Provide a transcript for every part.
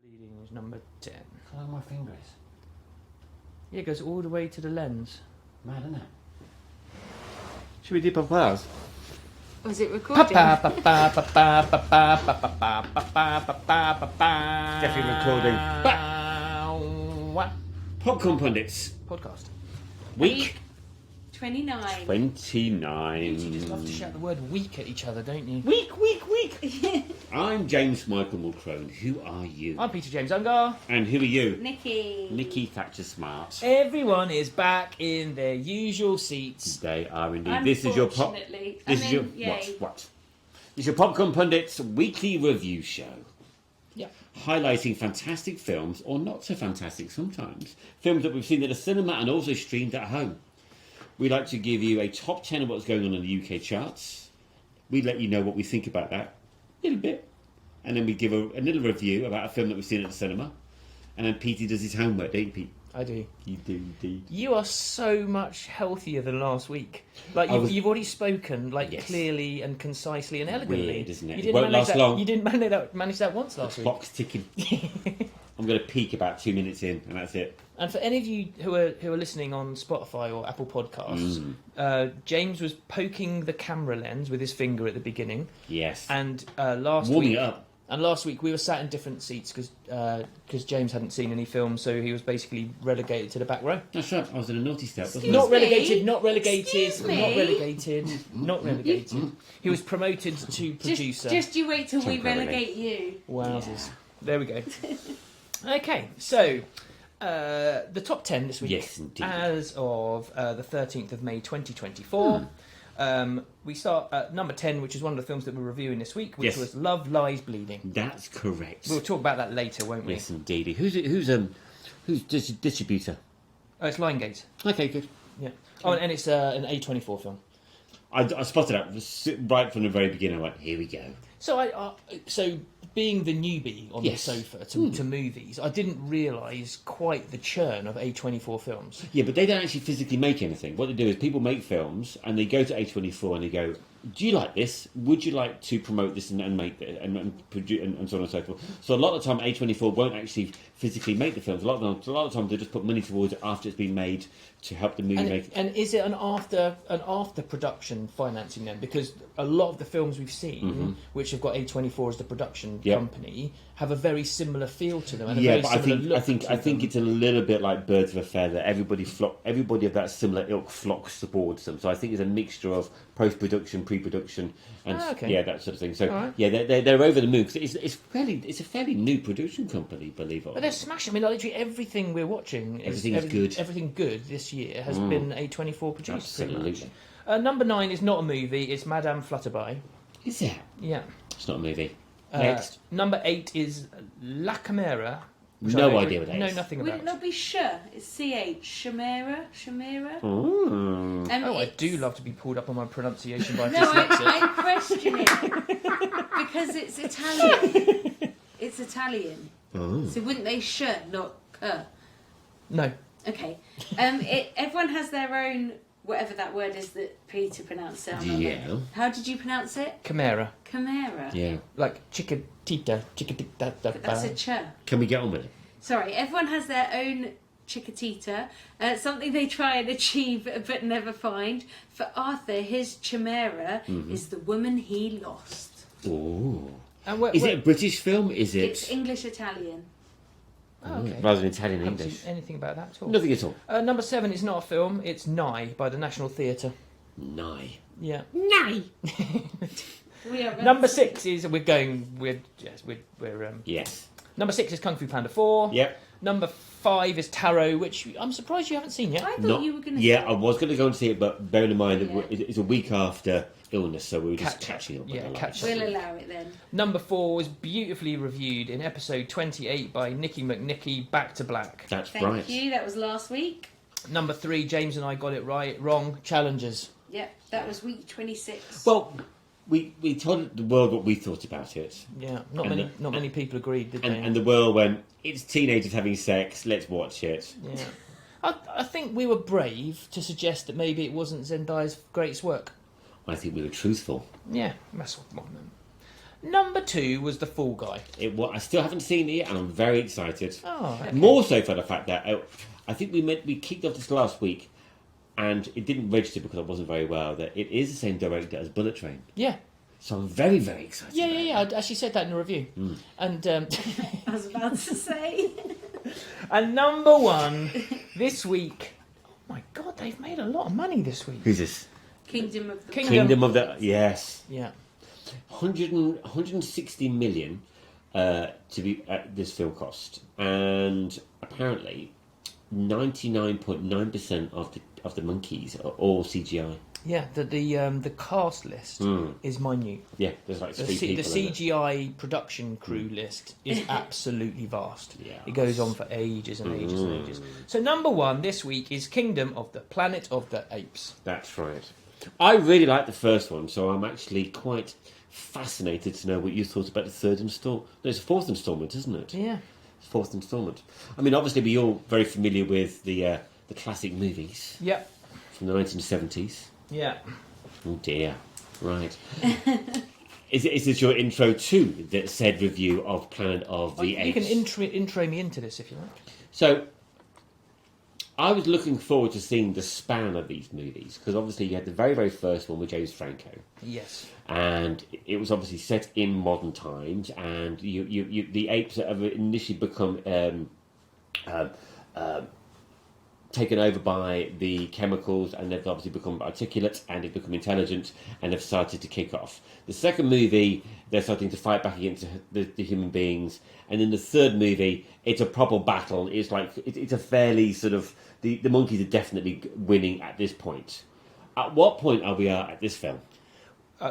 Bleeding is number 10. Follow my fingers. Yeah, it goes all the way to the lens. Mad, isn't it? Should we dip on flowers? Was it recording? Definitely recording. Popcorn Pundits. Podcast. Week 29. 29. You just love to shout the word week at each other, don't you? Week. I'm James Michael Mulcrone. Who are you? I'm Peter James Ungar. And who are you? Nikki. Nikki Thatcher Smart. Everyone is back in their usual seats. They are indeed. This is your pop. Unfortunately. This is your yay. what? This is your Popcorn Pundits weekly review show. Yeah. Highlighting fantastic films, or not so fantastic sometimes, films that we've seen at the cinema and also streamed at home. We like to give you a top 10 of what's going on in the UK charts. We let you know what we think about that, a little bit. And then we give a little review about a film that we've seen at the cinema. And then Petey does his homework, don't you, Pete? I do. You do indeed. You are so much healthier than last week. Like you've already spoken Yes. clearly and concisely and elegantly. Weird, isn't it? You It didn't won't manage last that, long. You didn't manage that once last week. Clock's ticking. I'm going to peak about 2 minutes in, and that's it. And for any of you who are listening on Spotify or Apple Podcasts, James was poking the camera lens with his finger at the beginning. Yes. And Warming it up. And last week we were sat in different seats because James hadn't seen any films, so he was basically relegated to the back row. That's right. I was in a naughty step, wasn't Not me? relegated. Excuse me? Not relegated. He was promoted to producer. Just you wait till we Temporarily. relegate you. Wowzers. There we go. Okay, so the top 10 this week, Yes, indeed. as of the 13th of May 2024. We start at number 10, which is one of the films that we're reviewing this week, which Yes. was Love Lies Bleeding. That's correct. We'll talk about that later, won't we? Yes, indeed. Who's distributor? Oh, it's Liongate. Okay, good. Yeah. Oh, and it's an A24 film. I spotted that right from the very beginning. I went, here we go. So so being the newbie on Yes. the sofa to movies, I didn't realise quite the churn of A24 films. Yeah, but they don't actually physically make anything. What they do is people make films and they go to A24 and they go, do you like this? Would you like to promote this and make it and produce and so on and so forth? So a lot of the time A24 won't actually physically make the films. A lot of the time they just put money towards it after it's been made to help the movie make. And is it an after production financing then? Because a lot of the films we've seen, which have got A24 as the production company, have a very similar feel to them and a very but similar I think it's a little bit like birds of a feather. Everybody of that similar ilk flocks towards them. So I think it's a mixture of post-production, pre-production, and that sort of thing. So right. they're over the moon. 'Cause it's a fairly new production company, believe it or But not. they're smashing. I mean, literally everything we're watching Everything's good. Everything good this year has been A24 produced. Pretty much. Absolutely. Number 9 is not a movie. It's Madame Flutterby. Is it? Yeah. It's not a movie. Next. Number 8 is La Chimera. which No I idea what that know is. nothing Would about. it not be sh? It's CH. Shamira? Ooh. I it's- do love to be pulled up on my pronunciation by No, dyslexia. I question it. Because it's Italian. It's Italian. Oh. So wouldn't they sh, not k? No. Okay. Everyone has their own, whatever that word is that Peter pronounced it. Yeah. How did you pronounce it? Chimera. Chimera. Yeah. Like chickadita. But that's a ch. Can we get on with it? Sorry, everyone has their own chickatita, something they try and achieve but never find. For Arthur, his chimera is the woman he lost. Ooh. And Is it a British film? Is it? It's English-Italian. Oh, okay. Rather than Italian Haven't English? seen anything about that at all. Nothing at all. Number 7 is not a film. It's Nye by the National Theatre. Nye. Yeah. We are Number 6 is Yes. Number 6 is Kung Fu Panda 4. Yep. Number 5 is Taro, which I'm surprised you haven't seen yet. I thought you were going to I was going to go and see it, but bearing in mind Yeah. it's a week after illness, so we were just catching up. Yeah, with catch it. up. We'll allow it then. Number 4 was beautifully reviewed in episode 28 by Nicky McNicky, Back to Black. That's Thank right. you. That was last week. Number 3, James and I got it wrong, Challengers. Yep, that was week 26. Well, we told the world what we thought about it, Yeah, not And many people agreed, did they? and the world went, "It's teenagers having sex. Let's watch it." Yeah. I think we were brave to suggest that maybe it wasn't Zendaya's greatest work. I think we were truthful. Yeah, that's what I meant. Number 2 was The Fall Guy. I still haven't seen it yet, and I'm very excited. Oh, okay. More so for the fact that I think we kicked off this last week, and it didn't register because I wasn't very well. That it is the same director as Bullet Train. Yeah. So I'm very, very excited. Yeah. I actually said that in a review. And I was about to say. and number 1 this week. Oh my God, they've made a lot of money this week. Who's this? Kingdom of the Kingdom of the... Yes. Yeah. 160 million to be this film cost, and apparently 99.9% of the monkeys are all CGI. Yeah, the cast list is minute. Yeah, there's like The three people. The CGI production crew list is absolutely vast. Yeah. It goes on for ages and ages and ages. So number 1 this week is Kingdom of the Planet of the Apes. That's right. I really like the first one, so I'm actually quite fascinated to know what you thought about the third installment. No, it's the fourth installment, isn't it? Yeah. It's fourth installment. I mean, obviously, we're all very familiar with the classic movies Yep. from the 1970s. Yeah. Oh dear. Right. Is this your intro to the said review of Planet of the Apes? You can intro me into this if you like. So, I was looking forward to seeing the span of these movies, because obviously you had the very, very first one with James Franco. Yes. And it was obviously set in modern times, and the apes that have initially become taken over by the chemicals, and they've obviously become articulate, and they've become intelligent, and have started to kick off. The second movie, they're starting to fight back against the human beings, and in the third movie, it's a proper battle. It's like it's a fairly sort of the monkeys are definitely winning at this point. At what point are we at this film?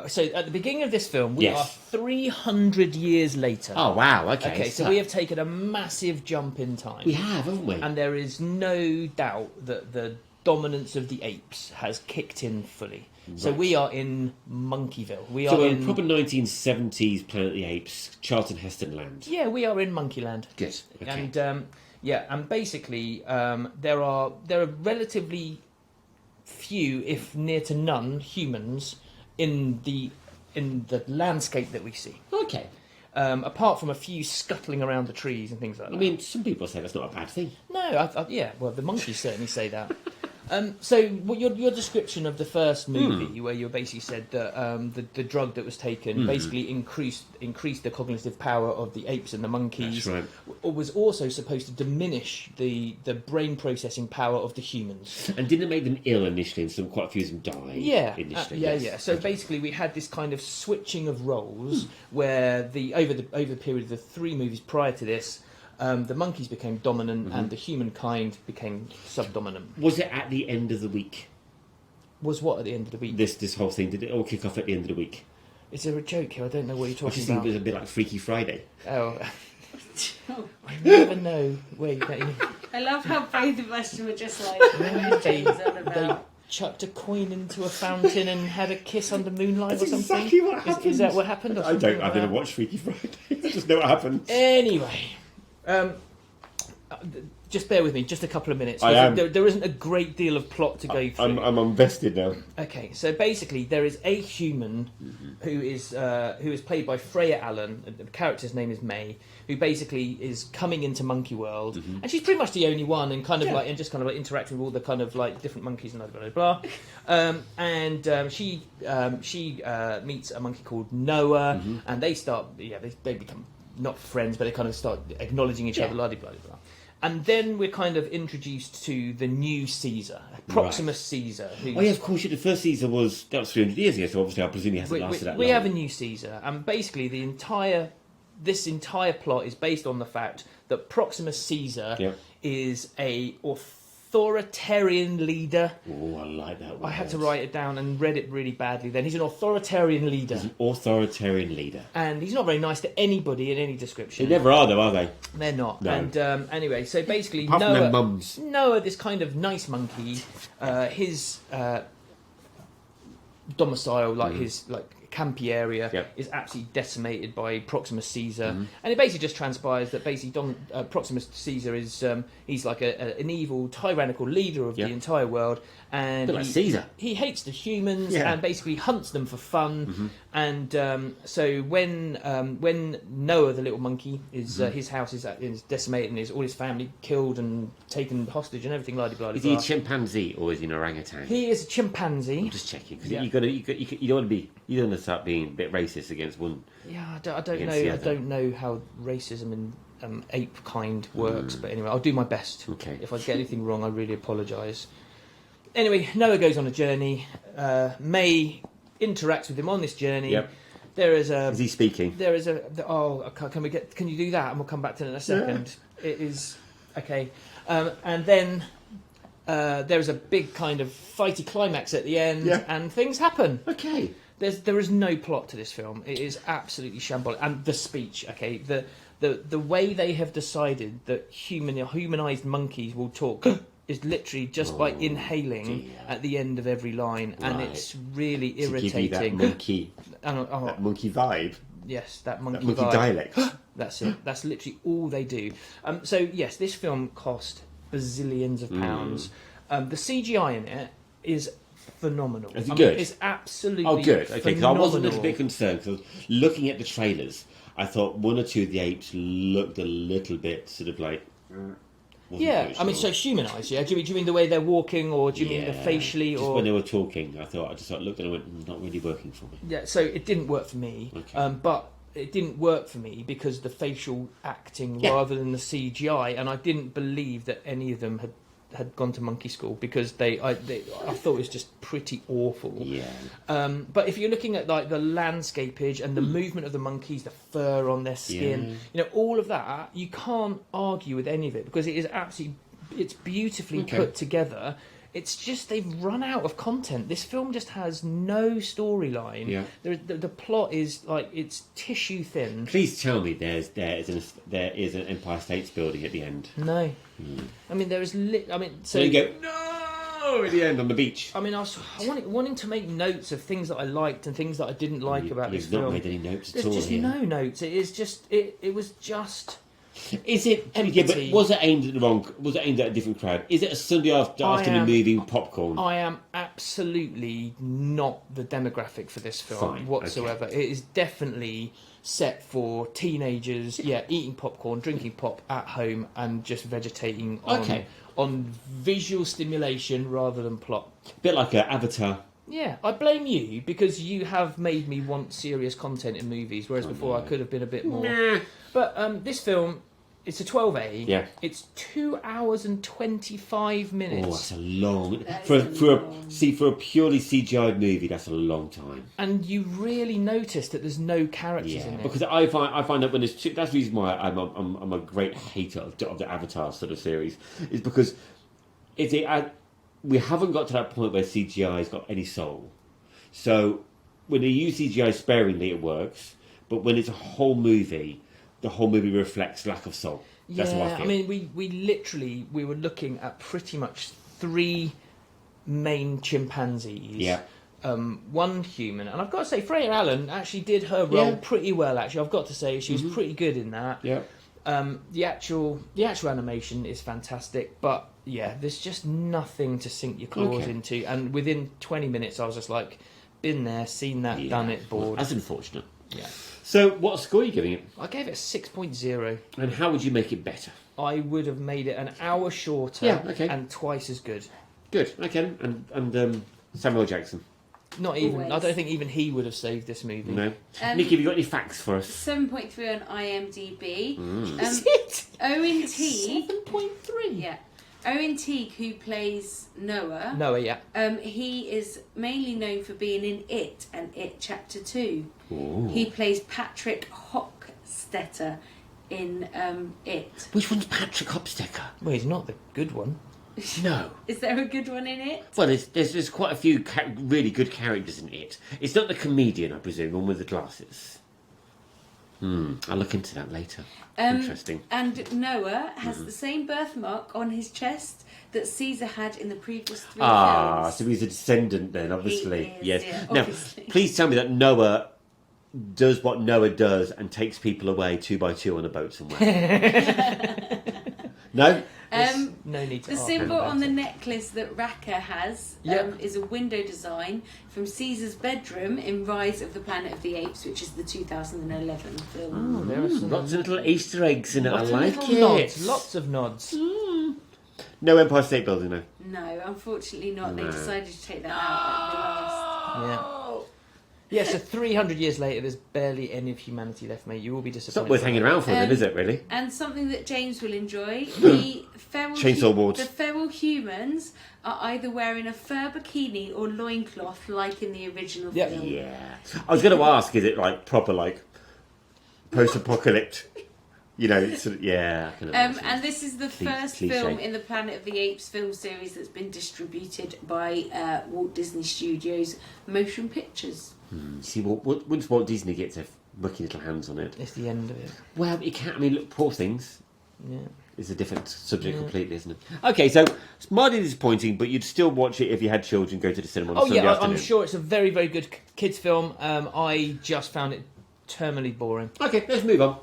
So at the beginning of this film, we Yes. are 300 years later. Oh wow! Okay, so we have taken a massive jump in time. we have, haven't we? And there is no doubt that the dominance of the apes has kicked in fully. So Right. we are in Monkeyville. We So are we're in in proper 1970s Planet of the Apes, Charlton Heston land. Yeah, we are in Monkeyland. Good. Okay. And basically there are relatively few, if near to none, humans in the landscape that we see. Okay. Apart from a few scuttling around the trees and things like that. I mean, some people say that's not a bad thing. No, well, the monkeys certainly say that. So your description of the first movie, where you basically said that the drug that was taken basically increased the cognitive power of the apes and the monkeys, That's right. was also supposed to diminish the brain processing power of the humans. And didn't it make them ill initially, and quite a few of them died? Yeah, Initially. yeah, yes. yeah. So basically, we had this kind of switching of roles where over the period of the 3 movies prior to this, the monkeys became dominant and the humankind became subdominant. Was it at the end of the week? Was what at the end of the week? This whole thing, did it all kick off at the end of the week? Is there a joke here? I don't know what you're I talking just think about. it was a bit like Freaky Friday. Oh, I never know where you get you. I love how both of us were just like, what They, James on they about? chucked a coin into a fountain and had a kiss under moonlight That's or something. exactly what Is happened. that what happened? Or something like I've never that? watched Freaky Friday. I just know what happened. Anyway, just bear with me, just a couple of minutes. I am. There isn't a great deal of plot to go through. I'm invested now. Okay, so basically, there is a human who is played by Freya Allen. The character's name is May, who basically is coming into Monkey World, and she's pretty much the only one, and just kind of like interacting with all the kind of like different monkeys and blah blah blah. She meets a monkey called Noah, and they start they become not friends, but they kind of start acknowledging each other, blah blah blah. And then we're kind of introduced to the new Caesar, Proximus Caesar. Oh yeah, of course. The first Caesar was 300 years ago, so obviously I presume he hasn't lasted that long. We have a new Caesar, and basically this entire plot is based on the fact that Proximus Caesar is a authoritarian leader. Oh, I like that word. I had to write it down and read it really badly then. He's an authoritarian leader. He's an authoritarian leader. And he's not very nice to anybody in any description. They never are, though, are they? They're not. No. And anyway, so basically Apart from their mums. Noah, this kind of nice monkey, his domicile, like his campy area, is absolutely decimated by Proximus Caesar, and it basically just transpires that basically Proximus Caesar is he's like an evil, tyrannical leader of the entire world, and Bit like Caesar. he hates the humans and basically hunts them for fun, And so when Noah, the little monkey, is his house is decimated and all his family killed and taken hostage and everything, blah blah blah. Is he a chimpanzee or is he an orangutan? He is a chimpanzee. I'm just checking because you don't want to start being a bit racist against one. Yeah, I don't know. I don't know how racism in ape kind works, but anyway, I'll do my best. Okay. If I get anything wrong, I really apologise. Anyway, Noah goes on a journey. May interacts with him on this journey. Yep. There is Is he speaking? There is can you do that? And we'll come back to it in a second. Yeah. It is okay. And then there is a big kind of fighty climax at the end, and things happen. Okay. There is no plot to this film. It is absolutely shambolic. And the speech, okay, the way they have decided that humanized monkeys will talk is literally just by inhaling at the end of every line, and it's really irritating. To give you that monkey vibe. Yes, that monkey vibe. dialect. That's it. That's literally all they do. So yes, this film cost bazillions of pounds. The CGI in it is phenomenal. Is it good? It's absolutely good. Okay, because I was a little phenomenal. bit concerned because looking at the trailers, I thought one or two of the apes looked a little bit sort of like. Yeah, I mean, so humanised, yeah? Do you mean the way they're walking, or do you mean the facially, just or... when they were talking, I just looked and I went, not really working for me. Yeah, so it didn't work for me, but it didn't work for me because the facial acting rather than the CGI, and I didn't believe that any of them had gone to monkey school because I thought it was just pretty awful. Yeah. But if you're looking at like the landscapage and the movement of the monkeys, the fur on their skin, all of that, you can't argue with any of it because it is it's beautifully put together. It's just they've run out of content. This film just has no storyline. Yeah. The plot is like it's tissue thin. Please tell me there is an Empire State's building at the end. No. I mean, there is. So you go no at the end on the beach. I mean, I was wanting to make notes of things that I liked and things that I didn't like about this film. You've not made any notes There's at all. There's just no notes. It is just. It was just. Is it empty. Yeah, but was it aimed at the wrong? Was it aimed at a different crowd? Is it a Sunday afternoon movie popcorn? I am absolutely not the demographic for this film whatsoever. Okay. It is definitely set for teenagers. Yeah, eating popcorn, drinking pop at home, and just vegetating on visual stimulation rather than plot. A bit like an Avatar. Yeah, I blame you because you have made me want serious content in movies, whereas before I could have been a bit more. Nah. But this film, it's a 12A. Yeah. It's 2 hours and 25 minutes. Oh, that's a long... For a purely CGI movie, that's a long time. And you really notice that there's no characters in it. Because I find that when there's that's the reason why I'm a great hater of the Avatar sort of series, is because we haven't got to that point where CGI has got any soul. So when they use CGI sparingly, it works. But when it's a whole movie, the whole movie reflects lack of soul. That's how I feel. I mean, we were looking at pretty much 3 main chimpanzees. Yeah. One human, and I've got to say, Freya Allen actually did her role pretty well. Actually, I've got to say she was pretty good in that. Yeah. The actual animation is fantastic, but there's just nothing to sink your claws into. And within 20 minutes, I was just like, been there, seen that, done it, bored. Well, that's unfortunate. Yeah. So, what score are you giving it? I gave it a 6.0. And how would you make it better? I would have made it an hour shorter and twice as good. Good. Okay. And Samuel Jackson. Not even. Always. I don't think even he would have saved this movie. No. Nikki, have you got any facts for us? 7.3 on IMDb. Is it? Owen Teague. 7.3? Yeah. Owen Teague, who plays Noah. Noah, yeah. He is mainly known for being in It and It Chapter 2. Ooh. He plays Patrick Hockstetter in It. Which one's Patrick Hopstecker? Well, he's not the good one. No. Is there a good one in It? Well, there's quite a few really good characters in It. It's not the comedian, I presume, one with the glasses. I'll look into that later. Interesting. And Noah has the same birthmark on his chest that Caesar had in the previous 3 films. Ah, so he's a descendant then, obviously. He is, yes. yeah, Now, obviously. please tell me that Noah does what Noah does and takes people away 2 by 2 on a boat somewhere. No? There's no need to The ask symbol about on the it. necklace that Raka has Yep. is a window design from Caesar's bedroom in Rise of the Planet of the Apes, which is the 2011 film. Oh, there are some Lots of little Easter eggs in it. I lots of like little it. nods. Lots of nods. No Empire State Building, no. No, unfortunately not. They No. decided to take that out at the last. Yeah. Yeah, so 300 years later, there's barely any of humanity left, mate. You will be It's disappointed. not worth hanging around for then, is it, really? And something that James will enjoy: the feral Chainsaw Awards. The feral humans are either wearing a fur bikini or loincloth, like in the original Yep. film. Yeah. I was going to ask, is it like proper, like, post-apocalyptic? You know, it's sort of, yeah. I can imagine. And this is the first cliche. film in the Planet of the Apes film series that's been distributed by Walt Disney Studios Motion Pictures. See, once Walt Disney gets a mucky little hands on it, It's the end of it. well, it can't. I mean, look, poor things. Yeah. It's a different subject completely, isn't it? Okay, so it's mildly disappointing, but you'd still watch it if you had children. Go to the cinema on Oh Sunday yeah, afternoon. I'm sure it's a very, very good kids film. I just found it terminally boring. Okay, let's move on.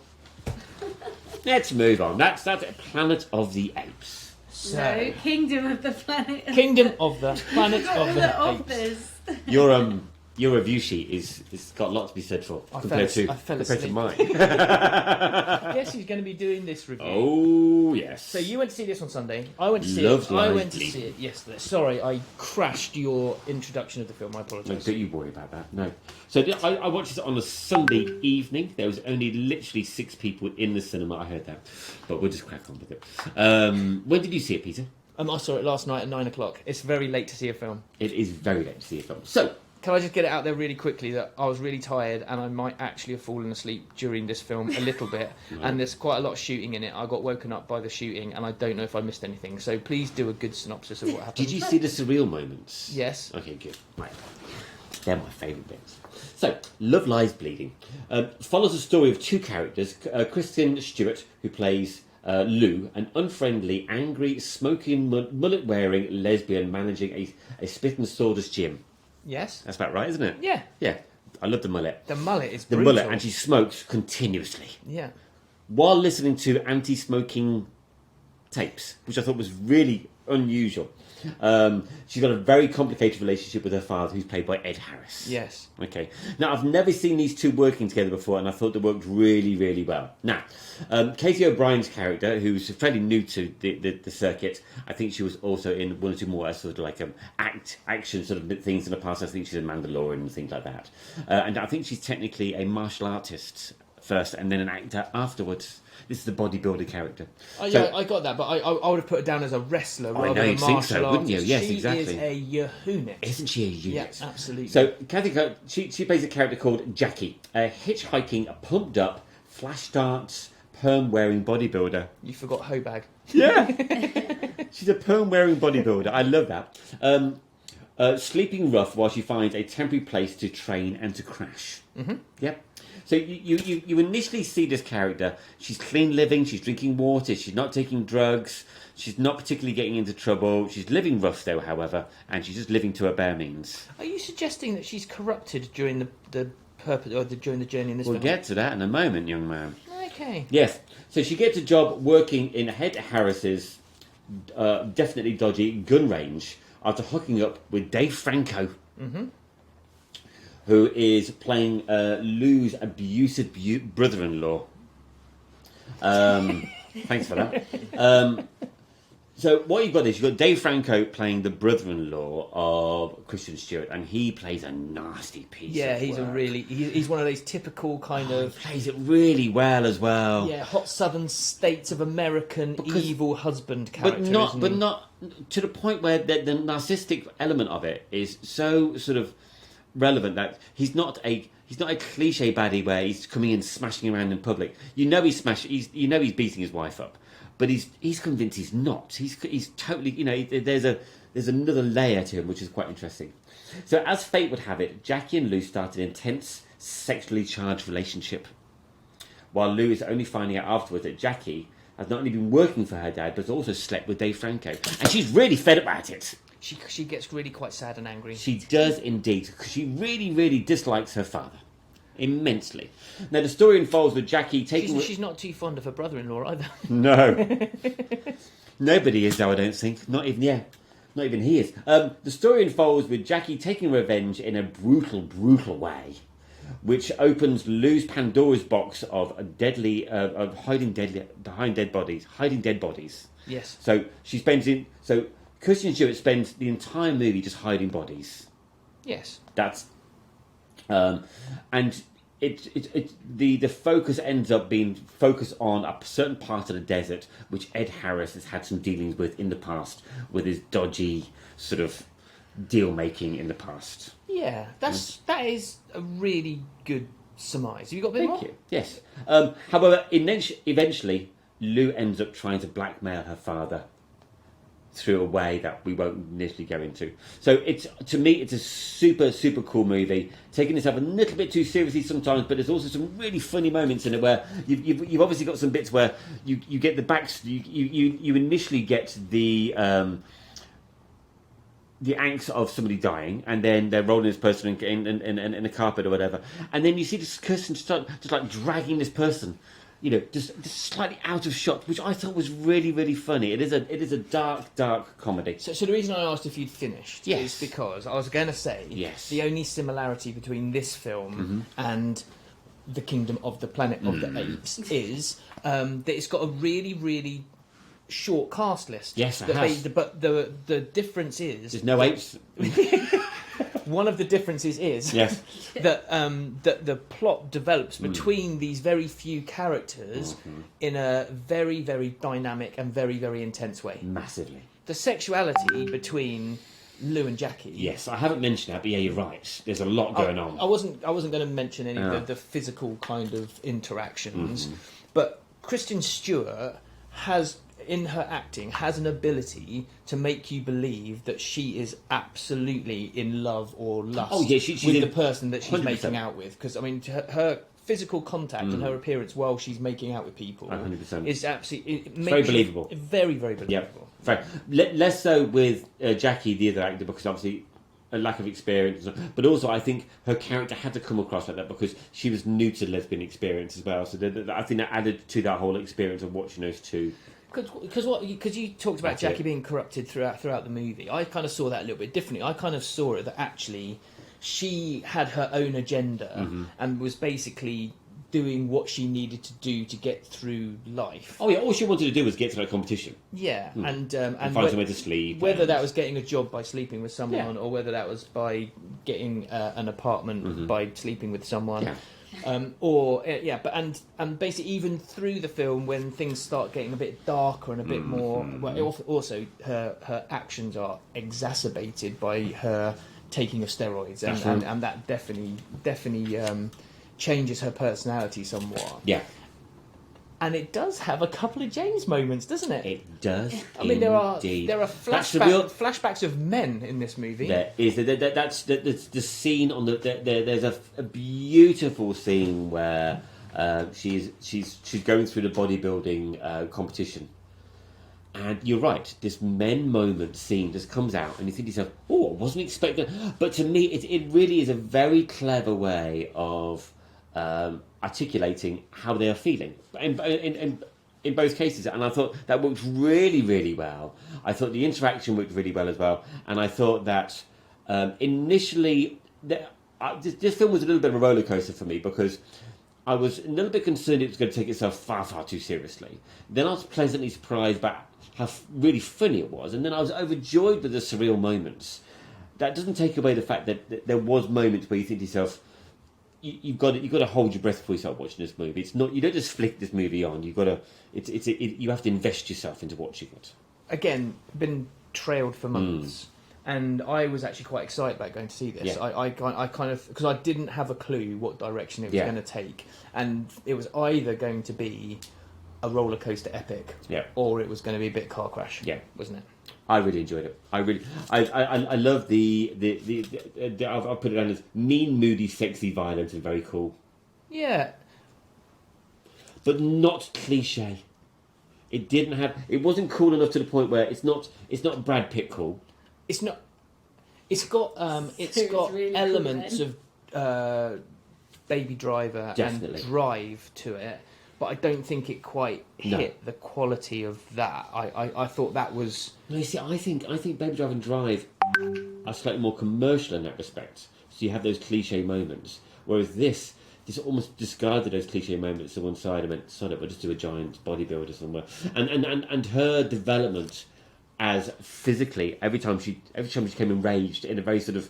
Let's move on. That's Planet of the Apes. So, No, Kingdom of the Planet. Kingdom of the Planet of the Apes. Authors. Your review sheet is got a lot to be said for I compared fell to asleep. mine. Yes, he's going to be doing this review. Oh yes. So you went to see this on Sunday. I went to see Love it. I went to Lively. see it yesterday. Sorry, I crashed your introduction of the film. I No, apologise. don't you worry about that. No. So I watched it on a Sunday evening. There was only literally 6 people in the cinema. I heard that, but we'll just crack on with it. When did you see it, Peter? I saw it last night at 9 o'clock. It's very late to see a film. It is very late to see a film. So Can I just get it out there really quickly that I was really tired and I might actually have fallen asleep during this film a little bit. And there's quite a lot of shooting in it. I got woken up by the shooting and I don't know if I missed anything. So please do a good synopsis of what happened. did you see the surreal moments? Yes. Okay, good. Right. They're my favourite bits. So, Love Lies Bleeding follows the story of 2 characters. Kristen Stewart, who plays Lou, an unfriendly, angry, smoking, mullet-wearing lesbian managing a spit and sawdust gym. Yes. That's about right, isn't it? Yeah. Yeah. I love the mullet. The mullet is The brutal. mullet, and she smokes continuously Yeah. while listening to anti-smoking tapes, which I thought was really unusual. She's got a very complicated relationship with her father, who's played by Ed Harris. Yes. Okay. Now, I've never seen these 2 working together before, and I thought they worked really, really well. Now, Katie O'Brien's character, who's fairly new to the circuit, I think she was also in 1 or 2 more sort of like action sort of things in the past. I think she's in Mandalorian and things like that. And I think she's technically a martial artist first, and then an actor afterwards. This is the bodybuilder character. Yeah, I got that, but I would have put her down as a wrestler rather know, than a you'd think martial so, wouldn't you? artist. Yes, she exactly. is a unit. Isn't she a unit? Yeah, absolutely. So, Kathy, she plays a character called Jackie, a hitchhiking, pumped up, flash dance, perm-wearing bodybuilder. You forgot Hobag. Yeah! She's a perm-wearing bodybuilder. I love that. Sleeping rough while she finds a temporary place to train and to crash. Mm-hmm. Yep. So you initially see this character. She's clean living, she's drinking water, she's not taking drugs, she's not particularly getting into trouble. She's living rough though, however, and she's just living to her bare means. Are you suggesting that she's corrupted during the purpose or during the journey in this We'll film? get to that in a moment, young man. Okay. Yes. So she gets a job working in Ed Harris's definitely dodgy gun range after hooking up with Dave Franco, who is playing Lou's abusive brother-in-law. Thanks for that. So what you've got is you've got Dave Franco playing the brother-in-law of Kristen Stewart, and he plays a nasty piece. Yeah, of he's work. he's one of those typical kind of He plays it really well as well. yeah hot southern states of American evil husband character. but isn't he? not to the point where the narcissistic element of it is so sort of relevant that he's not a cliche baddie where he's coming in smashing around in public. You know he's beating his wife up, but he's convinced he's not. He's totally there's another layer to him which is quite interesting. So as fate would have it, Jackie and Lou started an intense sexually charged relationship, while Lou is only finding out afterwards that Jackie has not only been working for her dad, but also slept with Dave Franco. And she's really fed up at it. She gets really quite sad and angry. She does indeed, because she really, really dislikes her father. Immensely. Now, the story unfolds with Jackie taking... She's not too fond of her brother-in-law either. No. Nobody is, though, I don't think. Not even he is. The story unfolds with Jackie taking revenge in a brutal, brutal way, which opens Lou's Pandora's box of hiding dead bodies. Yes. So Kristen Stewart spends the entire movie just hiding bodies. Yes. That's and the focus ends up being focused on a certain part of the desert which Ed Harris has had some dealings with in the past with his dodgy sort of deal making in the past. Yeah, that is a really good surmise. Have you got a bit more? Thank you. Yes. However, eventually, Lou ends up trying to blackmail her father through a way that we won't initially go into. So to me, it's a super, super cool movie. Taking itself a little bit too seriously sometimes, but there's also some really funny moments in it where you've obviously got some bits where you get the you initially get the angst of somebody dying, and then they're rolling this person in a carpet or whatever, and then you see this person start just like dragging this person, just slightly out of shot, which I thought was really, really funny. It is a dark, dark comedy. So the reason I asked if you'd finished Yes. is because I was going to say the only similarity between this film and The Kingdom of the Planet of the Apes is that it's got a really, really short cast list. Yes, it has. But the difference is There's no apes. one of the differences is Yes. that the plot develops between these very few characters in a very, very dynamic and very, very intense way. Massively. The sexuality between Lou and Jackie. Yes, I haven't mentioned that, but yeah, you're right. There's a lot going on. I wasn't going to mention any of the physical kind of interactions, but Kristen Stewart has, in her acting, has an ability to make you believe that she is absolutely in love or lust with the person that she's 100%. making out with. Because I mean, her physical contact and her appearance while she's making out with people 100%. is absolutely it makes very believable. Very, very believable. Yep. Fair. Less so with Jackie, the other actor, because obviously a lack of experience, but also I think her character had to come across like that because she was new to lesbian experience as well. So I think that added to that whole experience of watching those two. Because you talked about That's Jackie it. being corrupted throughout the movie. I kind of saw that a little bit differently. I kind of saw it that actually she had her own agenda and was basically doing what she needed to do to get through life. Oh yeah, all she wanted to do was get to that competition. Yeah, and find somewhere to sleep. Whether that was getting a job by sleeping with someone, Yeah. or whether that was by getting an apartment by sleeping with someone. Yeah. But basically even through the film when things start getting a bit darker and a bit more, also her actions are exacerbated by her taking of steroids, and that definitely changes her personality somewhat. Yeah, And it does have a couple of James moments, doesn't it? it does. I mean, there are That's the real. flashbacks of men in this movie. There is. That's the scene on the. There's a beautiful scene where she's going through the bodybuilding competition, and you're right. This men moment scene just comes out, and you think to yourself, "Oh, I wasn't expecting." But to me, it really is a very clever way of articulating how they are feeling in both cases, and I thought that worked really, really well. I thought the interaction worked really well as well, and I thought that initially this film was a little bit of a roller coaster for me because I was a little bit concerned it was going to take itself far, far too seriously. Then I was pleasantly surprised by how really funny it was, and then I was overjoyed with the surreal moments. That doesn't take away the fact that there was moments where you think to yourself, you've got to hold your breath before you start watching this movie. It's not, you don't just flick this movie on. You have to invest yourself into watching it. Again, been trailed for months, and I was actually quite excited about going to see this. Yeah. I kind of, because I didn't have a clue what direction it was Yeah. going to take, and it was either going to be a roller coaster epic, Yeah. or it was going to be a bit car crash, Yeah. wasn't it? I really enjoyed it. I love the I'll put it down as mean, moody, sexy violence is very cool, Yeah, but not cliche. It wasn't cool enough to the point where it's not Brad Pitt cool. it's not. It's got it's really cool elements then. of Baby Driver Definitely. and Drive to it, but I don't think it quite hit the quality of that. I thought that was... No, you see, I think Baby Drive and Drive are slightly more commercial in that respect. So you have those cliche moments, whereas this almost discarded those cliche moments to one side and went, "Sod it, we'll just do a giant bodybuilder somewhere." And her development as physically every time she became enraged in a very sort of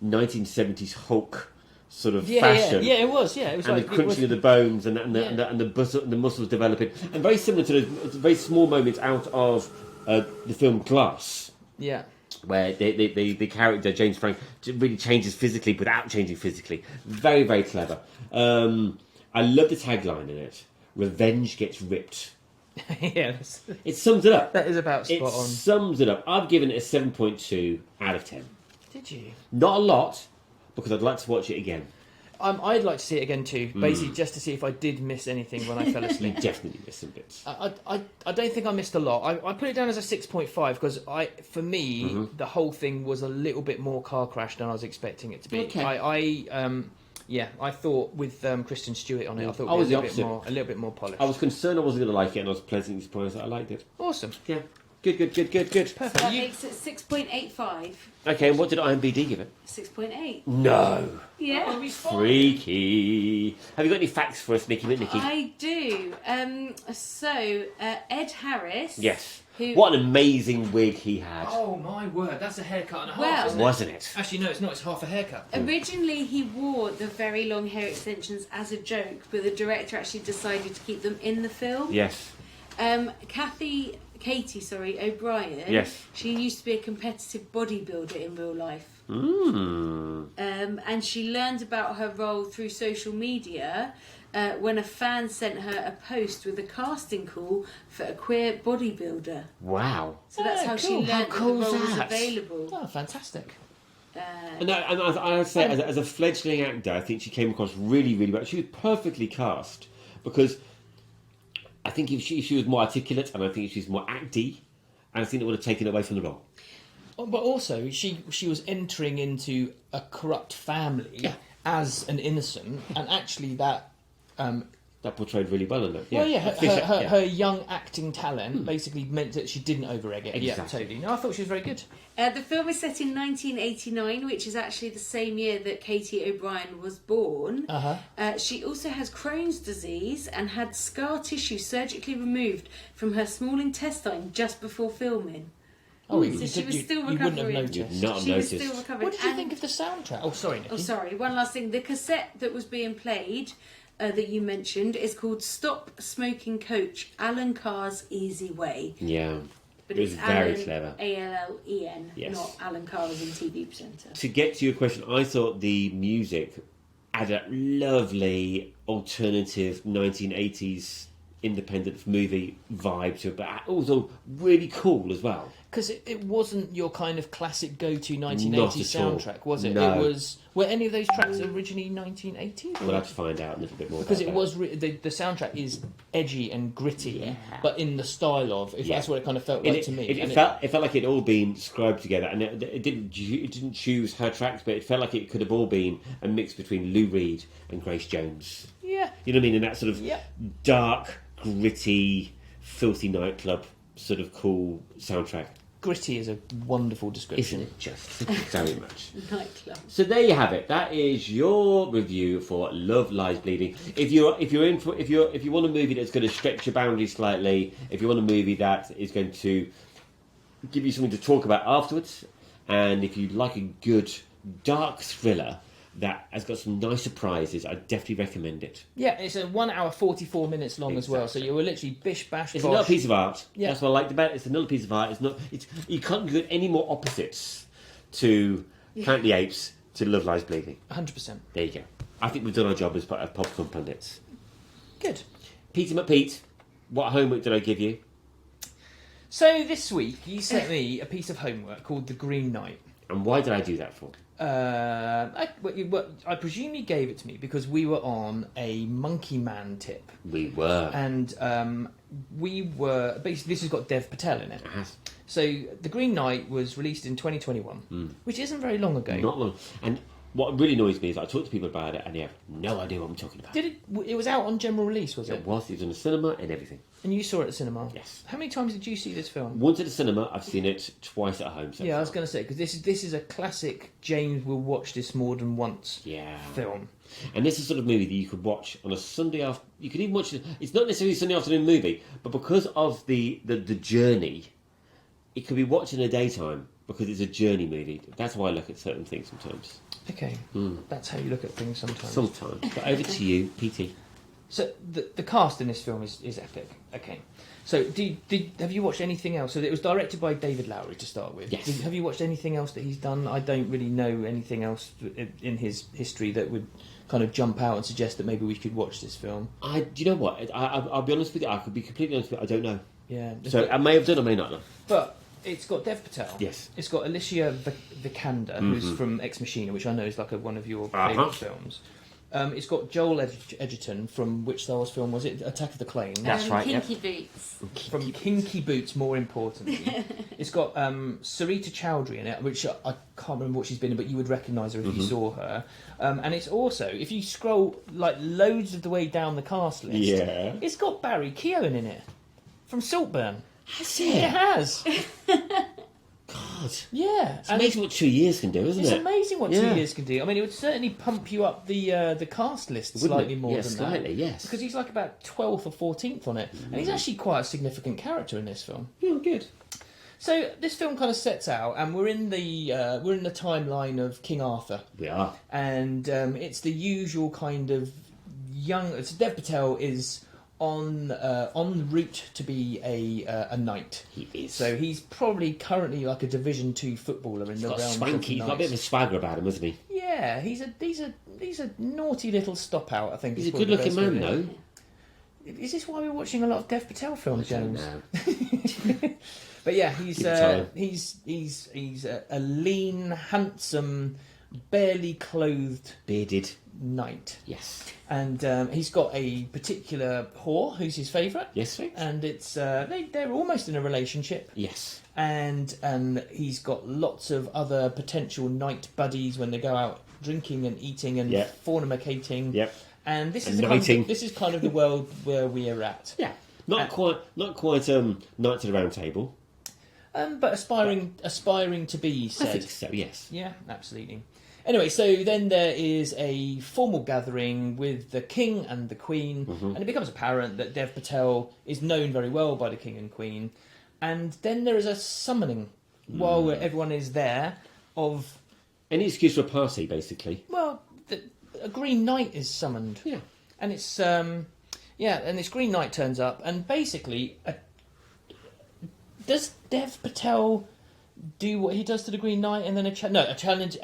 1970s Hulk sort of fashion. Yeah, it was. Yeah, it was and like the crunching of the bones and the muscles developing, and very similar to those very small moments out of the film Glass. Yeah. Where the character James Frank really changes physically without changing physically. Very, very clever. I love the tagline in it. Revenge gets ripped. Yes. It sums it up. That is about spot it on. Sums it up. I've given it a 7.2 out of 10. Did you? Not a lot, because I'd like to watch it again. I'd like to see it again too, basically just to see if I did miss anything when I fell You asleep. definitely missed some bits. I don't think I missed a lot. I put it down as a 6.5 because for me the whole thing was a little bit more car crash than I was expecting it to be. Okay. I thought with Kristen Stewart on it, I thought I was it the was a little bit more polished. I was concerned I wasn't going to like it, and I was pleasantly surprised that I liked it. Awesome. Yeah. Good. Perfect. That makes it 6.85. Okay, and what did IMDb give it? 6.8. No. Yeah. Freaky. Have you got any facts for us, Nicky McNicky? I do. Ed Harris. Yes. Who... What an amazing wig he had. Oh my word, that's a haircut and a half, Well- isn't it? Wasn't it? Actually, no, it's not. It's half a haircut. Originally, he wore the very long hair extensions as a joke, but the director actually decided to keep them in the film. Yes. Katie O'Brien. Yes. She used to be a competitive bodybuilder in real life. And she learned about her role through social media when a fan sent her a post with a casting call for a queer bodybuilder. Wow. So that's how she cool. learned How that cool the is role was that? available. Oh, fantastic. And I would say, as a fledgling actor, I think she came across really, really well. She was perfectly cast because I think if she was more articulate, and I think if she was more acty, and I think it would have taken away from the role. But also, she was entering into a corrupt family as an innocent, and actually that... That portrayed really well in that. Well, her young acting talent basically meant that she didn't over-egg it. Exactly. Yeah, totally. No, I thought she was very good. The film is set in 1989, which is actually the same year that Katie O'Brien was born. She also has Crohn's disease and had scar tissue surgically removed from her small intestine just before filming. Oh, So she was still you wouldn't have recovering. noticed. You'd not have She was noticed. still recovering. What did you And- think of the soundtrack? Oh, sorry, Nicky. Oh, sorry. One last thing. The cassette that was being played that you mentioned is called "Stop Smoking Coach: Alan Carr's Easy Way." Yeah. But It was it's very Alan, clever. Allen, Yes. not Alan Carr as in TV presenter. To get to your question, I thought the music had a lovely alternative 1980s independent movie vibe to it, but also really cool as well. Because it wasn't your kind of classic go-to 1980s Not at all. soundtrack, was it? No. It was... Were any of those tracks originally 1980s? We'll have to find out a little bit more Because about it that. was the soundtrack is edgy and gritty, but in the style of, if Yeah. that's what it kind of felt And like to me. It felt like it'd all been scribed together, and it didn't choose her tracks, but it felt like it could have all been a mix between Lou Reed and Grace Jones. Yeah. You know what I mean? In that sort of Yeah. dark, gritty, filthy nightclub sort of cool soundtrack. Gritty is a wonderful description. Isn't it just? Very much. Nightclub. So there you have it. That is your review for Love Lies Bleeding. If you want a movie that's going to stretch your boundaries slightly, if you want a movie that is going to give you something to talk about afterwards, and if you like a good dark thriller that has got some nice surprises, I definitely recommend it. Yeah, it's a 1 hour 44 minutes long as well, so Exactly. you were literally bish bash It's bosh. another piece of art. Yeah. That's what I liked about it. It's another piece of art. You can't get any more opposites to Planet the Apes to Love Lies Bleeding. 100%. There you go. I think we've done our job as popcorn pundits. Good. Peter McPete, what homework did I give you? So this week you sent me a piece of homework called The Green Knight. And why did I do that for? I presume you gave it to me because we were on a Monkey Man tip. We were. And we were... Basically, this has got Dev Patel in it. It has. So The Green Knight was released in 2021, which isn't very long ago. Not long. And What really annoys me is I talk to people about it and they have no idea what I'm talking about. Did it? It was out on general release, was it? It was in the cinema and everything. And you saw it at the cinema? Yes. How many times did you see this film? Once at the cinema, I've seen it twice at home. So Yeah, I far. was going to say, because this is a classic James will watch this more than once film. And this is the sort of movie that you could watch on a Sunday after. You could even watch it. It's not necessarily a Sunday afternoon movie, but because of the journey, it could be watched in the daytime because it's a journey movie. That's why I look at certain things sometimes. Okay, that's how you look at things sometimes. Sometimes. But over to you, PT. So the cast in this film is epic. Okay, so have you watched anything else? So it was directed by David Lowery to start with. Yes. Have you watched anything else that he's done? I don't really know anything else in his history that would kind of jump out and suggest that maybe we could watch this film. Do you know what? I'll be honest with you. I could be completely honest with you. I don't know. Yeah. So I may have done, I may not have. But it's got Dev Patel. Yes. It's got Alicia Vikander, who's from Ex Machina, which I know is like one of your favourite films. It's got Joel Edgerton from which Star Wars film was it? Attack of the Clones. That's right. Kinky Boots. From Kinky Boots, more importantly. It's got Sarita Chowdhury in it, which I can't remember what she's been in, but you would recognise her if you saw her. And it's also, if you scroll like loads of the way down the cast list, it's got Barry Keoghan in it from Saltburn. Has It has. God. Yeah. It's amazing what 2 years can do, isn't It's it? amazing what 2 years can do. I mean, it would certainly pump you up the cast list slightly more than slightly, that. yes. Because he's like about 12th or 14th on it. And he's actually quite a significant character in this film. Yeah, good. So this film kind of sets out, and we're in the timeline of King Arthur. We are. And it's the usual kind of young... So Dev Patel is on route to be a knight. He is. So he's probably currently like a Division 2 footballer in the realms of Swanky. He's got a bit of a swagger about him, hasn't he? Yeah, he's a naughty little stop out. I think He's a good-looking man, though. Is this why we're watching a lot of Dev Patel films, James? No. But yeah, he's Give a lean, handsome, barely clothed, Bearded. knight. Yes. And he's got a particular whore who's his favourite. Yes, thanks. And it's they're almost in a relationship. Yes. And he's got lots of other potential night buddies when they go out drinking and eating and fornicating. Yep. And this And is kind of the world where we are at. Yeah. Not quite Knights of the Round Table. But aspiring to be I said. think so, yes. Yeah, absolutely. Anyway, so then there is a formal gathering with the king and the queen, and it becomes apparent that Dev Patel is known very well by the king and queen. And then there is a summoning while everyone is there of... Any excuse for a party, basically. Well, a Green Knight is summoned. Yeah. And it's... and this Green Knight turns up, and basically... does Dev Patel... do what he does to the Green Knight, and then a challenge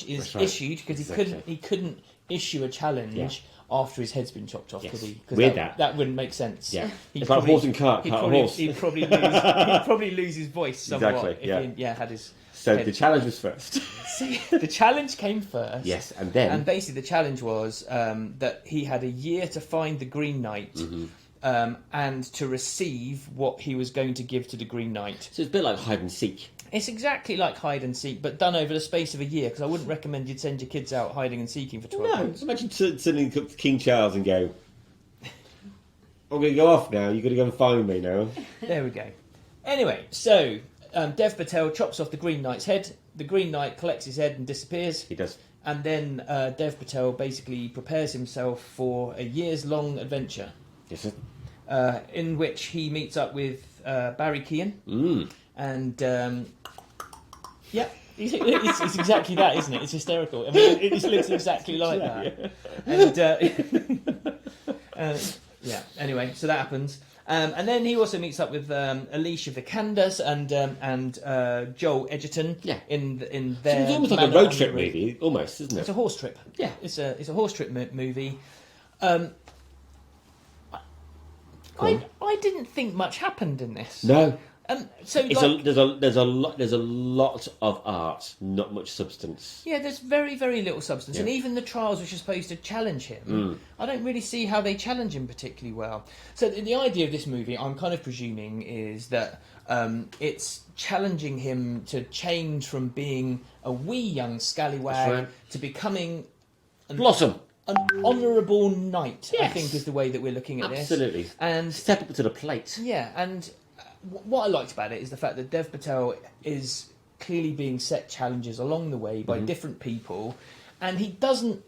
is issued because he couldn't issue a challenge after his head's been chopped off. Yes. Because that wouldn't make sense. Yeah, it's like horse and cart. He'd probably lose his voice somewhat. Exactly. If he had his. So head the challenge was first. The challenge came first. Yes, and then basically the challenge was that he had a year to find the Green Knight. And to receive what he was going to give to the Green Knight. So it's a bit like hide and seek. It's exactly like hide and seek, but done over the space of a year, because I wouldn't recommend you'd send your kids out hiding and seeking for 12 months. Imagine sending to King Charles and go, I'm going to go off now, you've got to go and find me now. There we go. Anyway, so Dev Patel chops off the Green Knight's head, the Green Knight collects his head and disappears. He does. And then Dev Patel basically prepares himself for a years-long adventure. Yes, sir. In which he meets up with Barry Keoghan. And, it's exactly that, isn't it? It's hysterical. I mean, it just looks exactly like that. And, anyway, so that happens. And then he also meets up with Alicia Vikander and Joel Edgerton in their... So it's almost like a road trip movie, almost, isn't it? It's a horse trip. Yeah. It's a horse trip movie. I didn't think much happened in this. No. So It's like, there's a lot of art, not much substance. yeah, there's very, very little substance. Yeah. And even the trials which are supposed to challenge him, I don't really see how they challenge him particularly well. So the idea of this movie, I'm kind of presuming, is that it's challenging him to change from being a wee young scallywag right. to becoming Blossom. an honourable knight, I Yes. think is the way that we're looking at Absolutely. this. And Step up to the plate. yeah, and what I liked about it is the fact that Dev Patel is clearly being set challenges along the way by different people, and he doesn't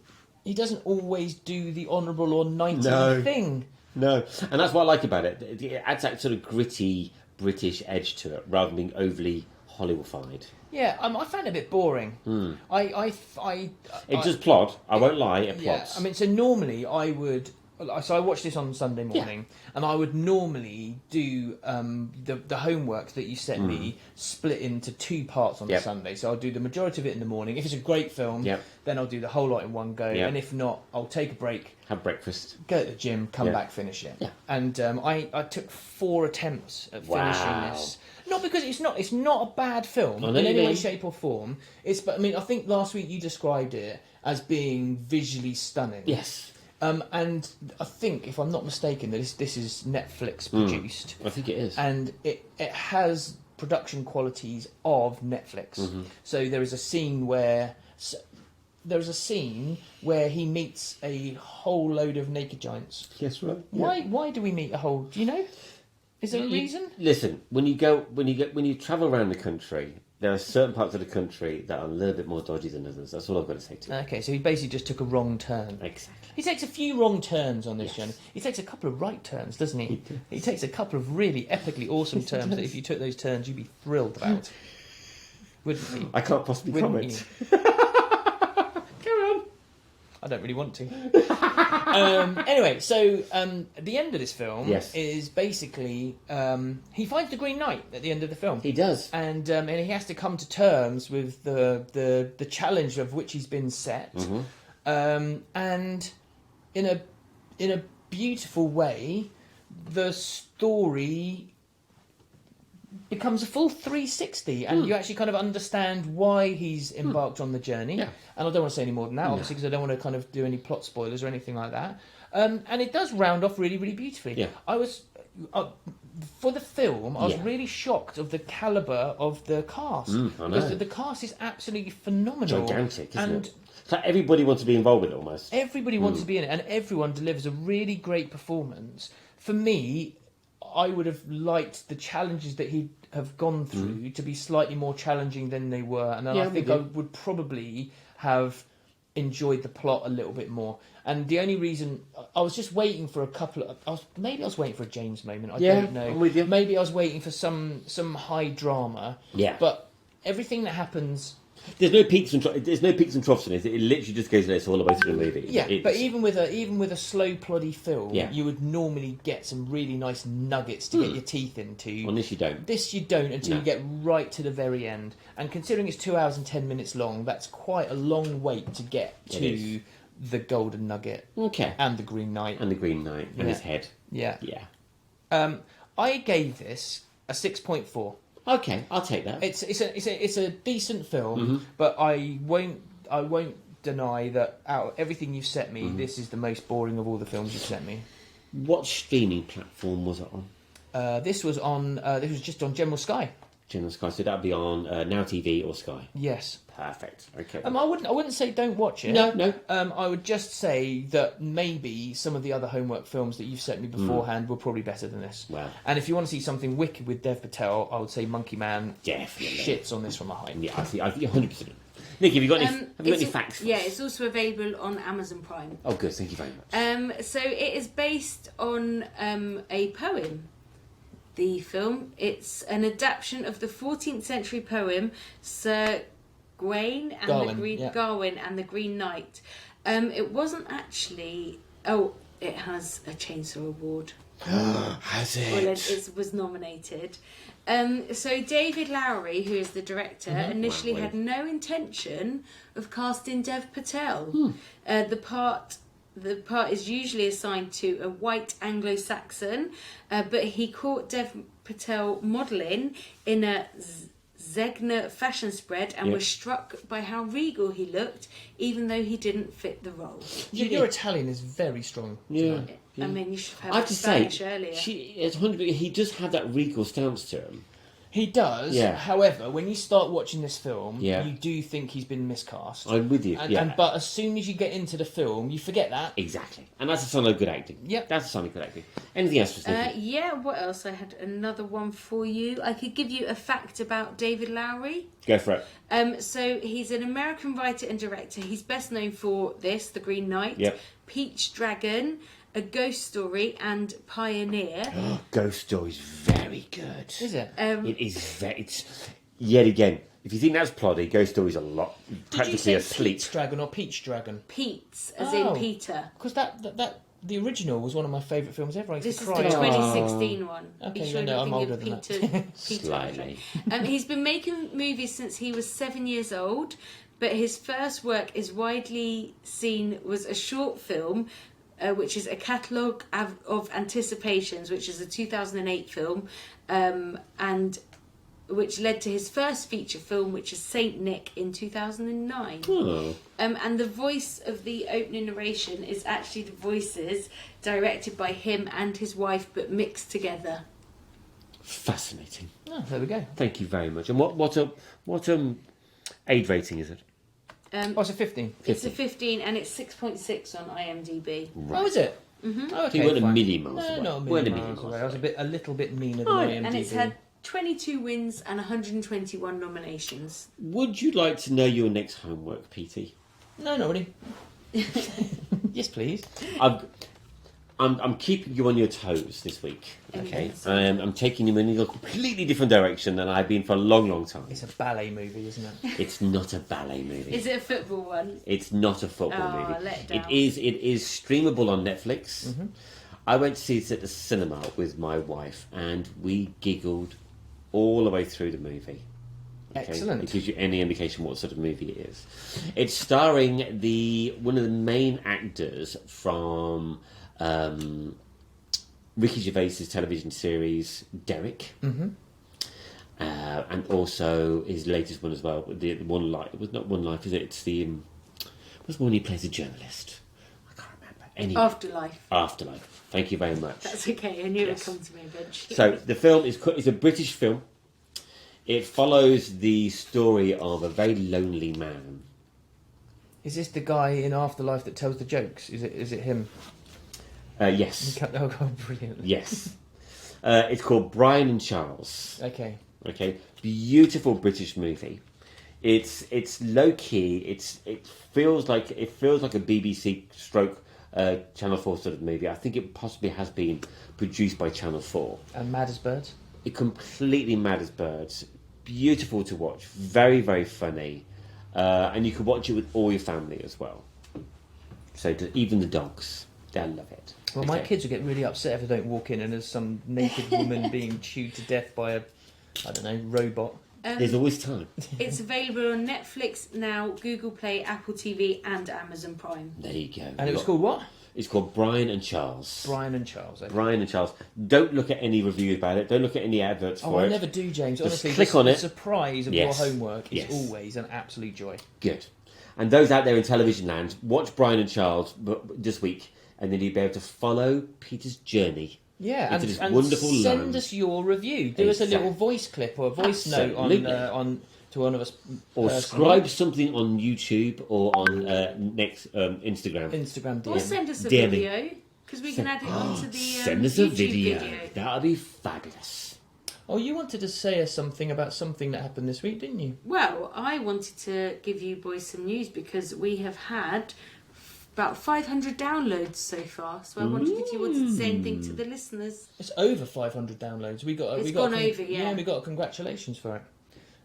always do the honourable or knightly No. thing. No, and that's what I like about it. It adds that sort of gritty British edge to it, rather than being overly Hollywoodified. Yeah, I found it a bit boring. It does plod. I won't lie. It Yeah, plods. I mean, so normally I would. So I watched this on Sunday morning, and I would normally do the homework that you set me split into 2 parts on the Yep. Sunday. So I'll do the majority of it in the morning. If it's a great film, Yep. then I'll do the whole lot in one go. Yep. And if not, I'll take a break, Have breakfast. go to the gym, come Yeah. back, finish it. Yeah. And I took 4 attempts at Wow. finishing this. Not because it's not a bad film I know in what you any way, mean. shape or form. But I mean, I think last week you described it as being visually stunning. Yes, And I think, if I'm not mistaken, that this is Netflix produced, I think it is. and it has production qualities of Netflix. So there is a scene where he meets a whole load of naked giants. Yes, right. Why do we meet a whole? Do you know? Is there a reason? Listen, when you travel around the country, there are certain parts of the country that are a little bit more dodgy than others. That's all I've got to say to you. Okay, so he basically just took a wrong turn. Exactly. He takes a few wrong turns on this journey. He takes a couple of right turns, doesn't he? He takes a couple of really epically awesome turns that if you took those turns, you'd be thrilled about. Wouldn't you? I can't possibly Wouldn't comment. you? Carry on. I don't really want to. Anyway, so the end of this film Yes. is basically he finds the Green Knight at the end of the film. He does. And he has to come to terms with the challenge of which he's been set, and in a beautiful way, the story becomes a full 360, and you actually kind of understand why he's embarked on the journey. Yeah. And I don't want to say any more than that, obviously, because I don't want to kind of do any plot spoilers or anything like that. And it does round off really, really beautifully. Yeah. I was for the film, I was Yeah. really shocked of the caliber of the cast. I know. Because the cast is absolutely phenomenal. Gigantic, isn't and it? It's like everybody wants to be involved with it almost. everybody wants to be in it, and everyone delivers a really great performance. For me, I would have liked the challenges that he'd have gone through to be slightly more challenging than they were, and then Yeah, I think we I do. would probably have enjoyed the plot a little bit more. And the only reason I was just waiting for a couple of, maybe I was waiting for a James moment. I Yeah, don't know. I'm with you. Maybe I was waiting for some high drama. Yeah. But everything that happens. There's no peaks and troughs in it. It literally just goes this all the way through the movie. Yeah, It's- but even with a slow, ploddy film, Yeah. you would normally get some really nice nuggets to get your teeth into. on this you don't. This you don't until No. you get right to the very end. And considering it's 2 hours and 10 minutes long, that's quite a long wait to get It to is. the Golden Nugget Okay. and the Green Knight. And the Green Knight and his head. Yeah. Yeah. I gave this a 6.4. Okay, I'll take that. It's a decent film, but I won't deny that out of everything you've set me, this is the most boring of all the films you've set me. What streaming platform was it on? This was just on General Sky. General Sky. So that'd be on Now TV or Sky. Yes. Perfect. Okay. I wouldn't say don't watch it. No. I would just say that maybe some of the other homework films that you've set me beforehand were probably better than this. Wow. And if you want to see something wicked with Dev Patel, I would say Monkey Man Definitely. shits on this from a height. Yeah, I see. 100%. Nick, have you got any facts? For Yeah, us? it's also available on Amazon Prime. Oh, good. Thank you very much. So it is based on a poem. The film. It's an adaptation of the 14th century poem Sir Gawain and Garwin and the Green Knight. It wasn't actually. Oh, it has a Chainsaw Award. Has it? Well, it was nominated. So David Lowery, who is the director, initially Wow. had no intention of casting Dev Patel. The part the part is usually assigned to a white Anglo-Saxon, but he caught Dev Patel modelling in a Zegna fashion spread and was struck by how regal he looked, even though he didn't fit the role. Your Italian is very strong. Yeah. I mean, you should have I have to say, Spanish earlier. he does have that regal stance to him. He does. Yeah. However, when you start watching this film, Yeah. you do think he's been miscast. I'm with you. But as soon as you get into the film, you forget that. Exactly. And that's a sign of good acting. Yep. That's a sign of good acting. Anything else for Sneaky? Yeah, what else? I had another one for you. I could give you a fact about David Lowery. Go for it. So he's an American writer and director. He's best known for this, The Green Knight, Yep. Peach Dragon, A Ghost Story, and Pioneer. Ghost Story's very good. Is it? It is very... It's, yet again, if you think that's ploddy, Ghost Story's a lot... Did you practically say asleep. Peach Dragon or Peach Dragon? Pete's, as Oh. in Peter. Because that the original was one of my favourite films ever. I used This to is cry. the 2016 one. Okay, Are you sure no, you're I'm thinking older of than Peter? that. Peter Slightly. He's been making movies since he was 7 years old, but his first work is widely seen was a short film, which is A Catalogue of Anticipations, which is a 2008 film, and which led to his first feature film, which is Saint Nick in 2009. Oh. And the voice of the opening narration is actually the voices directed by him and his wife, but mixed together. Fascinating. Oh, there we go. Thank you very much. And what age rating is it? Oh, it's a 15. It's a 15 and it's 6.6 on IMDb. Oh, is it? Mm-hmm. Oh, okay, So you weren't a fine. million miles No, away. not a Weren't million miles away. I was a little bit meaner than IMDb. And it's had 22 wins and 121 nominations. Would you like to know your next homework, Petey? No, not really. Yes, please. I'm keeping you on your toes this week. Okay, Yes. I'm taking you in a completely different direction than I've been for a long, long time. It's a ballet movie, isn't it? It's not a ballet movie. Is it a football one? It's not a football Oh, movie. let it down. It is streamable on Netflix. Mm-hmm. I went to see it at the cinema with my wife, and we giggled all the way through the movie. Excellent. It gives you any indication what sort of movie it is. It's starring one of the main actors from Ricky Gervais's television series Derek, and also his latest one as well. The One Life. It was not One Life, is it? It's the what's the one he plays a journalist? I can't remember. Anyway, Afterlife. Thank you very much. That's okay, I knew Yes. it would come to me eventually. So the film is a British film. It follows the story of a very lonely man. Is this the guy in Afterlife that tells the jokes? Is it him? Yes. Oh, God, brilliant. Yes. It's called Brian and Charles. Okay. Okay. Beautiful British movie. It's low key. It feels like a BBC stroke Channel 4 sort of movie. I think it possibly has been produced by Channel 4. And Mad as Birds? It completely mad as birds. Beautiful to watch. Very, very funny. And you can watch it with all your family as well. So even the dogs, they'll love it. Well, my kids will get really upset if I don't walk in and there's some naked woman being chewed to death by a, I don't know, robot. There's always time. It's available on Netflix now, Google Play, Apple TV, and Amazon Prime. There you go. And it was called what? It's called Brian and Charles. Brian and Charles. Okay. Brian and Charles. Don't look at any reviews about it. Don't look at any adverts Oh, for I it. never do, James. Just Honestly, click the, on the it. surprise of Yes. your homework is Yes. always an absolute joy. Good. And those out there in television land, watch Brian and Charles this week, and then you'll be able to follow Peter's journey. Yeah, into this and wonderful send land. us your review. Do us a little voice clip or a voice note Absolutely. on to one of us. Or personally. scribe something on YouTube or on Instagram. Instagram Or DM. send us a DM me. video, because we can add it onto the Send us a YouTube video. That'll be fabulous. Oh, you wanted to say us something about something that happened this week, didn't you? Well, I wanted to give you boys some news because we have had about 500 downloads so far. So I wondered if you wanted to say anything to the listeners. It's over 500 downloads. It's gone over, yeah. we got a congratulations for it.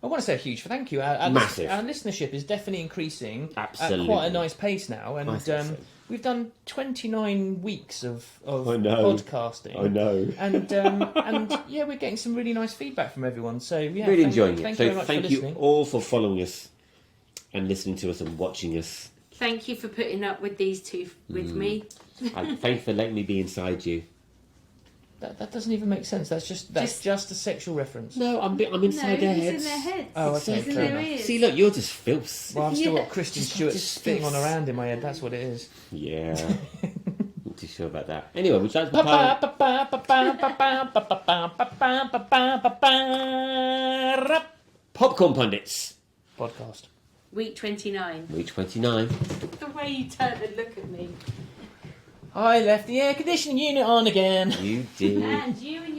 I want to say a huge thank you. Our Massive. Our listenership is definitely increasing Absolutely. at quite a nice pace now, and Massive. we've done 29 weeks of I know. podcasting. I know. And yeah, we're getting some really nice feedback from everyone. So yeah, Really enjoying it. Thank So you very much thank for you listening. all for following us and listening to us and watching us. Thank you for putting up with these two with me. Thank you for letting me be inside you. That doesn't even make sense. That's just a sexual reference. No, I'm inside their he's heads. in their heads. Oh, okay. He's in fair their enough. ears. See, look, you're just filth. Well, I've still Yeah. got Kristen Just- Stewart just spitting on filth. her hand in my head. That's what it is. Yeah. Not too sure about that. Anyway, would you like to play? Popcorn Pundits. Podcast. Week 29. Week 29. The way you turn and look at me. I left the air conditioning unit on again. You did. And you and